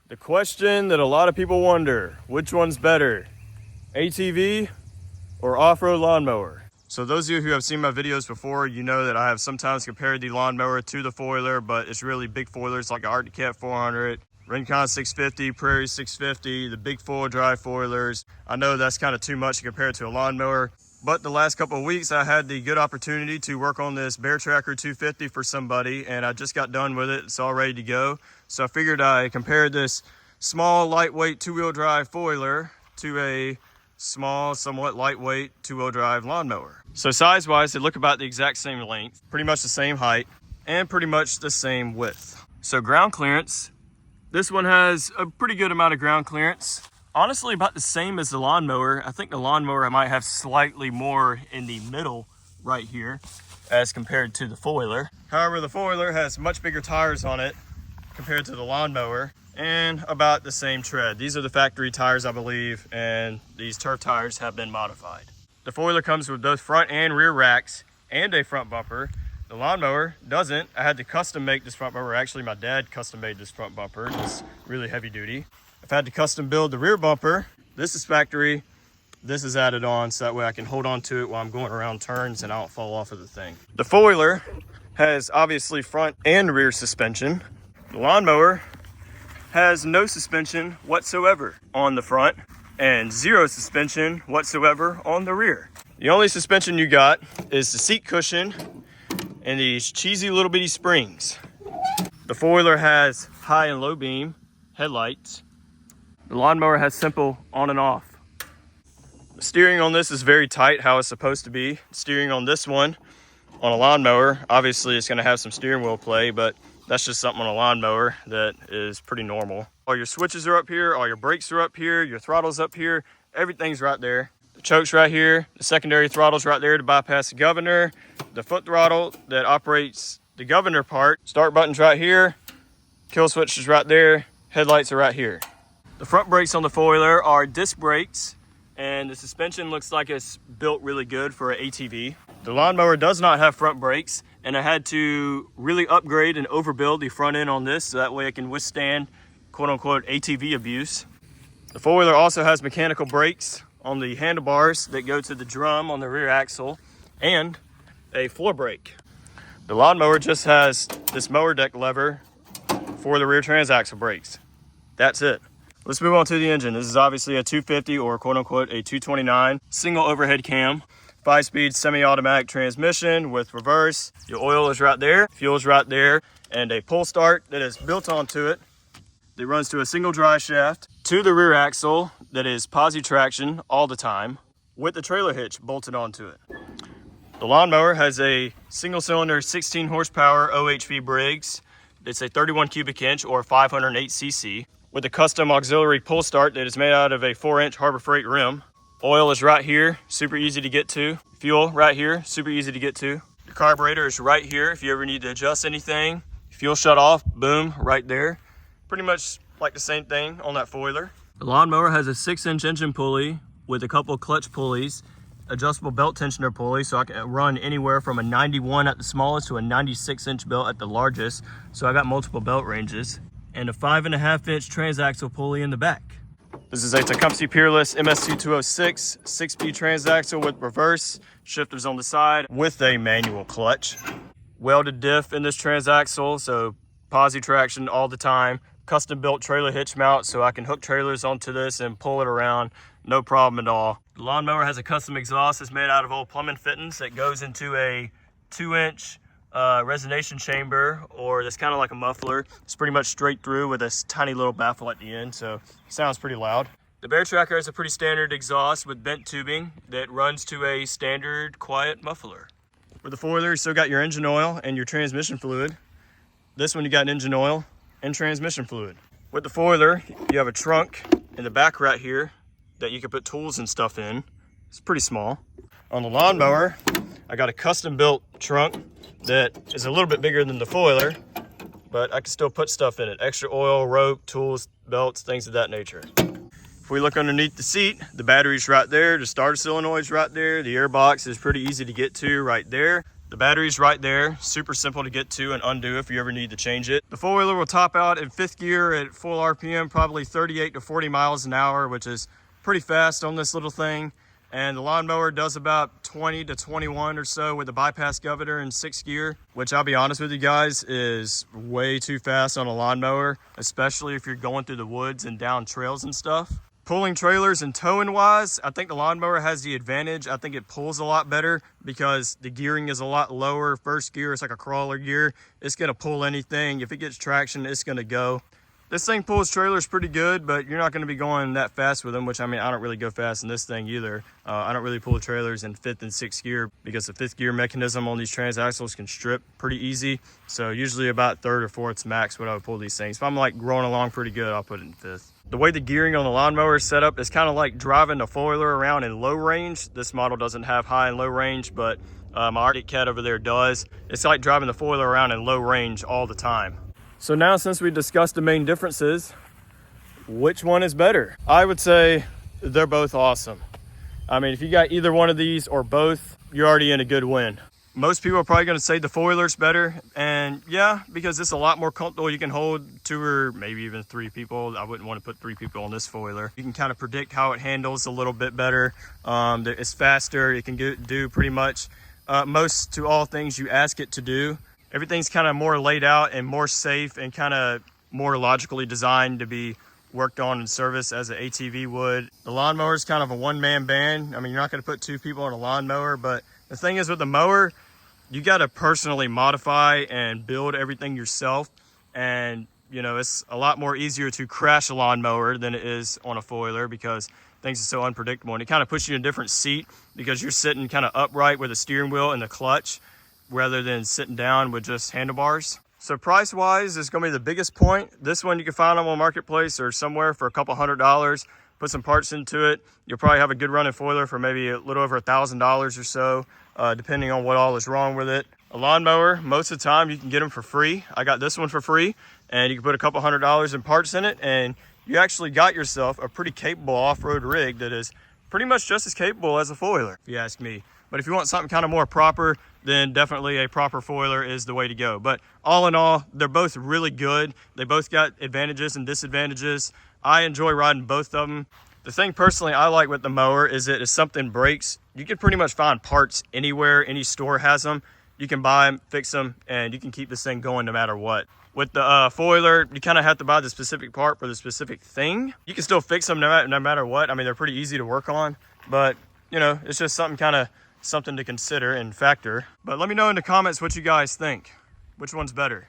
The question that a lot of people wonder, which one's better, ATV or off-road lawnmower? So those of you who have seen my videos before, you know that I have sometimes compared the lawnmower to the foiler, but it's really big foilers like the Arctic Cat 400, Rincon 650, Prairie 650, the big four-wheel drive foilers. I know that's kind of too much to compare to a lawnmower, but the last couple of weeks I had the good opportunity to work on this BearTracker 250 for somebody, and I just got done with it. It's all ready to go. So I figured I compared this small, lightweight two-wheel drive foiler to a small, somewhat lightweight two-wheel drive lawnmower. So size-wise, they look about the exact same length, pretty much the same height, and pretty much the same width. So ground clearance, this one has a pretty good amount of ground clearance. Honestly, about the same as the lawnmower. I think the lawnmower might have slightly more in the middle right here as compared to the foiler. However, the foiler has much bigger tires on it compared to the lawnmower, and about the same tread. These are the factory tires, I believe, and these turf tires have been modified. The foiler comes with both front and rear racks and a front bumper. The lawnmower doesn't. I had to custom make this front bumper. Actually, my dad custom made this front bumper. It's really heavy duty. I've had to custom build the rear bumper. This is factory. This is added on so that way I can hold on to it while I'm going around turns and I don't fall off of the thing. The foiler has obviously front and rear suspension. The lawnmower has no suspension whatsoever on the front and zero suspension whatsoever on the rear. The only suspension you got is the seat cushion and these cheesy little bitty springs. The foiler has high and low beam headlights. The lawnmower has simple on and off. The steering on this is very tight, how it's supposed to be. Steering on this one, on a lawnmower, obviously it's gonna have some steering wheel play, but that's just something on a lawnmower that is pretty normal. All your switches are up here, all your brakes are up here, your throttle's up here, everything's right there. The choke's right here, the secondary throttle's right there to bypass the governor, the foot throttle that operates the governor part, start button's right here, kill switch is right there, headlights are right here. The front brakes on the foiler are disc brakes, and the suspension looks like it's built really good for an ATV. The lawnmower does not have front brakes, and I had to really upgrade and overbuild the front end on this so that way it can withstand quote-unquote ATV abuse. The four-wheeler also has mechanical brakes on the handlebars that go to the drum on the rear axle and a floor brake. The lawnmower just has this mower deck lever for the rear transaxle brakes. That's it. Let's move on to the engine. This is obviously a 250 or quote-unquote a 229 single overhead cam. 5-speed semi-automatic transmission with reverse. Your oil is right there, fuel's right there, and a pull start that is built onto it that runs to a single drive shaft to the rear axle that is posi traction all the time with the trailer hitch bolted onto it. The lawnmower has a single cylinder 16 horsepower OHV Briggs. It's a 31 cubic inch or 508 cc with a custom auxiliary pull start that is made out of a 4-inch Harbor Freight rim. Oil is right here, super easy to get to. Fuel right here, super easy to get to. The carburetor is right here if you ever need to adjust anything. Fuel shut off, boom, right there. Pretty much like the same thing on that foiler. The lawnmower has a 6-inch engine pulley with a couple of clutch pulleys, adjustable belt tensioner pulley, so I can run anywhere from a 91 at the smallest to a 96-inch belt at the largest. So I got multiple belt ranges. And a 5.5-inch transaxle pulley in the back. This is a Tecumseh Peerless MSC 206 6-speed transaxle with reverse, shifters on the side with a manual clutch. Welded diff in this transaxle, so posi traction all the time. Custom built trailer hitch mount so I can hook trailers onto this and pull it around, no problem at all. The lawnmower has a custom exhaust that's made out of old plumbing fittings that goes into a 2-inch resonation chamber, or that's kind of like a muffler. It's pretty much straight through with this tiny little baffle at the end, so it sounds pretty loud. The BearTracker has a pretty standard exhaust with bent tubing that runs to a standard quiet muffler. For the foiler, you still got your engine oil and your transmission fluid. This one you got engine oil and transmission fluid. With the foiler, you have a trunk in the back right here that you can put tools and stuff in. It's pretty small. On the lawnmower, I got a custom built trunk that is a little bit bigger than the foiler, but I can still put stuff in it. Extra oil, rope, tools, belts, things of that nature. If we look underneath the seat, the battery's right there, the starter solenoid's right there, the air box is pretty easy to get to right there. The battery's right there, super simple to get to and undo if you ever need to change it. The four-wheeler will top out in 5th gear at full RPM, probably 38 to 40 miles an hour, which is pretty fast on this little thing. And the lawnmower does about 20 to 21 or so with the bypass governor in 6th gear, which I'll be honest with you guys is way too fast on a lawnmower, especially if you're going through the woods and down trails and stuff. Pulling trailers and towing wise, I think the lawnmower has the advantage. I think it pulls a lot better because the gearing is a lot lower. 1st gear is like a crawler gear. It's gonna pull anything. If it gets traction, it's gonna go. This thing pulls trailers pretty good, but you're not going to be going that fast with them, which I mean, I don't really go fast in this thing either. I don't really pull trailers in 5th and 6th gear because the 5th gear mechanism on these transaxles can strip pretty easy. So usually about 3rd or 4th max when I would pull these things. If I'm like growing along pretty good, I'll put it in 5th. The way the gearing on the lawnmower is set up is kind of like driving a four-wheeler around in low range. This model doesn't have high and low range, but my Arctic Cat over there does. It's like driving the four-wheeler around in low range all the time. So now, since we discussed the main differences, which one is better? I would say they're both awesome. I mean, if you got either one of these or both, you're already in a good win. Most people are probably going to say the four-wheeler's better, and yeah, because it's a lot more comfortable. You can hold 2 or maybe even 3 people. I wouldn't want to put 3 people on this four-wheeler. You can kind of predict how it handles a little bit better. It's faster. It can do pretty much most to all things you ask it to do. Everything's kind of more laid out and more safe and kind of more logically designed to be worked on and serviced as an ATV would. The lawnmower is kind of a one-man band. I mean, you're not going to put 2 people on a lawnmower, but the thing is with the mower, you got to personally modify and build everything yourself. And, you know, it's a lot more easier to crash a lawnmower than it is on a four-wheeler because things are so unpredictable. And it kind of puts you in a different seat because you're sitting kind of upright with the steering wheel and the clutch, rather than sitting down with just handlebars. So price wise is going to be the biggest point. This one you can find on Marketplace or somewhere for a couple $100. Put some parts into it. You'll probably have a good running foiler for maybe a little over $1,000 or so, depending on what all is wrong with it. A lawnmower, most of the time you can get them for free. I got this one for free, and you can put a couple $100 in parts in it, and you actually got yourself a pretty capable off-road rig that is pretty much just as capable as a foiler, if you ask me. But if you want something kind of more proper, then definitely a proper foiler is the way to go. But all in all, they're both really good. They both got advantages and disadvantages. I enjoy riding both of them. The thing personally I like with the mower is that if something breaks, you can pretty much find parts anywhere. Any store has them. You can buy them, fix them, and you can keep this thing going no matter what. With the foiler, you kind of have to buy the specific part for the specific thing. You can still fix them no matter what. I mean, they're pretty easy to work on, but you know, it's just something to consider and factor. But let me know in the comments what you guys think. Which one's better?